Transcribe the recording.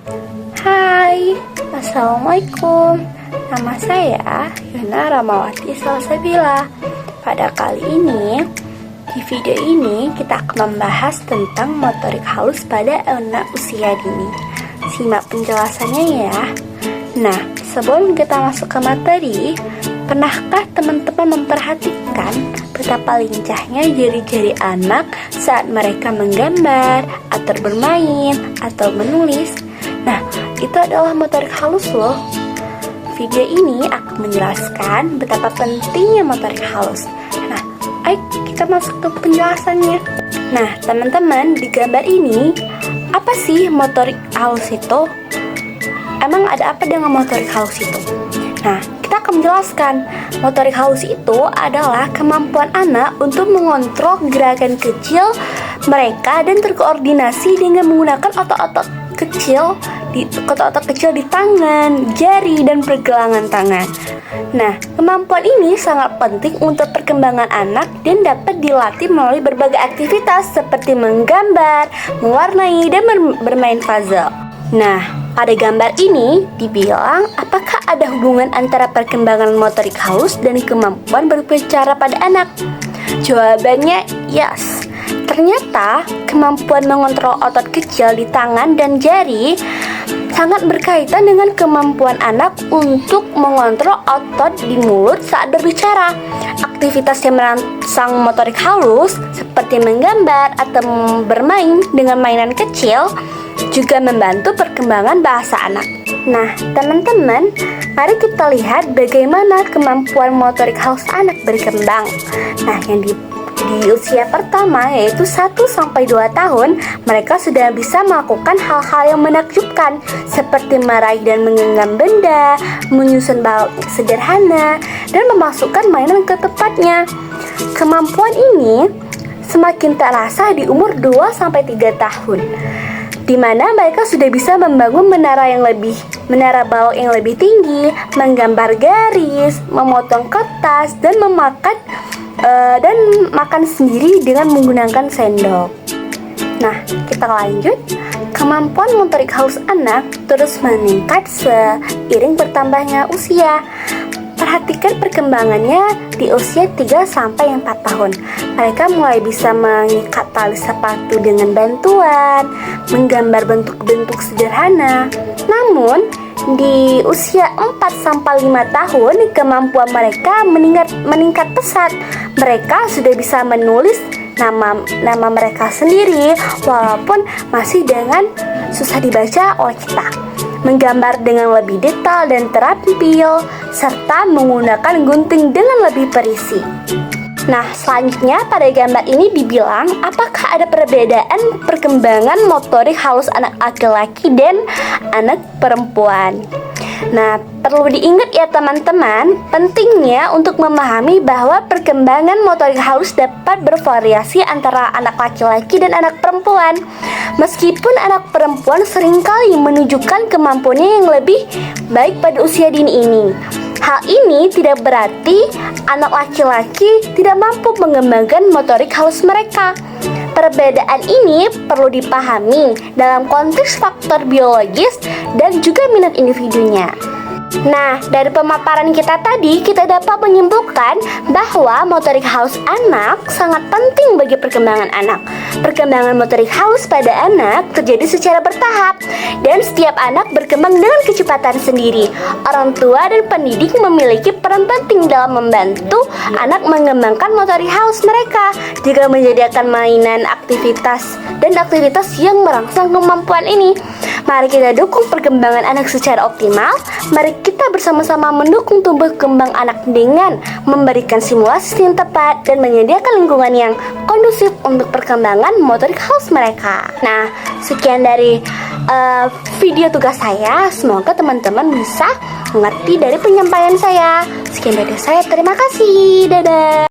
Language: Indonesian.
Hai, Assalamualaikum. Nama saya Yuna Ramawati Salsabila. Pada kali ini, di video ini kita akan membahas tentang motorik halus pada anak usia dini. Simak penjelasannya ya. Nah, sebelum kita masuk ke materi, pernahkah teman-teman memperhatikan betapa lincahnya jari-jari anak saat mereka menggambar, atau bermain, atau menulis? Nah, itu adalah motorik halus loh. Video ini akan menjelaskan betapa pentingnya motorik halus. Nah, ayo kita masuk ke penjelasannya. Nah, teman-teman, di gambar ini, apa sih motorik halus itu? Emang ada apa dengan motorik halus itu? Nah, kita akan menjelaskan. Motorik halus itu adalah kemampuan anak untuk mengontrol gerakan kecil mereka dan terkoordinasi dengan menggunakan otot-otot kecil di tangan, jari, dan pergelangan tangan. Nah, kemampuan ini sangat penting untuk perkembangan anak dan dapat dilatih melalui berbagai aktivitas seperti menggambar, mewarnai, dan bermain puzzle. Nah, pada gambar ini dibilang apakah ada hubungan antara perkembangan motorik halus dan kemampuan berbicara pada anak? Jawabannya yes. Ternyata kemampuan mengontrol otot kecil di tangan dan jari sangat berkaitan dengan kemampuan anak untuk mengontrol otot di mulut saat berbicara. Aktivitas yang merangsang motorik halus seperti menggambar atau bermain dengan mainan kecil juga membantu perkembangan bahasa anak. Nah, teman-teman, mari kita lihat bagaimana kemampuan motorik halus anak berkembang. Nah, yang di usia pertama yaitu 1-2 tahun, mereka sudah bisa melakukan hal-hal yang menakjubkan seperti meraih dan menggenggam benda, menyusun balok sederhana, dan memasukkan mainan ke tempatnya. Kemampuan ini semakin terasa di umur 2-3 tahun, di mana mereka sudah bisa membangun menara balok yang lebih tinggi, menggambar garis, memotong kertas, dan makan sendiri dengan menggunakan sendok. Nah, kita lanjut. Kemampuan motorik halus anak terus meningkat seiring bertambahnya usia. Perhatikan perkembangannya di usia 3-4 tahun. Mereka mulai bisa mengikat tali sepatu dengan bantuan, menggambar bentuk-bentuk sederhana. Namun, di usia 4-5 tahun, kemampuan mereka meningkat pesat. Mereka sudah bisa menulis nama mereka sendiri, walaupun masih dengan susah dibaca oleh kita, menggambar dengan lebih detail dan terampil, serta menggunakan gunting dengan lebih presisi. Nah, selanjutnya pada gambar ini dibilang apakah ada perbedaan perkembangan motorik halus anak laki-laki dan anak perempuan. Nah, perlu diingat ya teman-teman, pentingnya untuk memahami bahwa perkembangan motorik halus dapat bervariasi antara anak laki-laki dan anak perempuan. Meskipun anak perempuan seringkali menunjukkan kemampuannya yang lebih baik pada usia dini ini, hal ini tidak berarti anak laki-laki tidak mampu mengembangkan motorik halus mereka. Perbedaan ini perlu dipahami dalam konteks faktor biologis dan juga minat individunya. Nah, dari pemaparan kita tadi, kita dapat menyimpulkan bahwa motorik halus anak sangat penting bagi perkembangan anak. Perkembangan motorik halus pada anak terjadi secara bertahap, dan setiap anak berkembang dengan kecepatan sendiri. Orang tua dan pendidik memiliki peran penting dalam membantu anak mengembangkan motorik halus mereka, juga menyediakan mainan, aktivitas yang merangsang kemampuan ini. Mari kita dukung perkembangan anak secara optimal. Mari kita bersama-sama mendukung tumbuh kembang anak dengan memberikan simulasi yang tepat dan menyediakan lingkungan yang kondusif untuk perkembangan motorik halus mereka. Nah, sekian dari video tugas saya. Semoga teman-teman bisa mengerti dari penyampaian saya. Sekian dari saya, terima kasih. Dadah.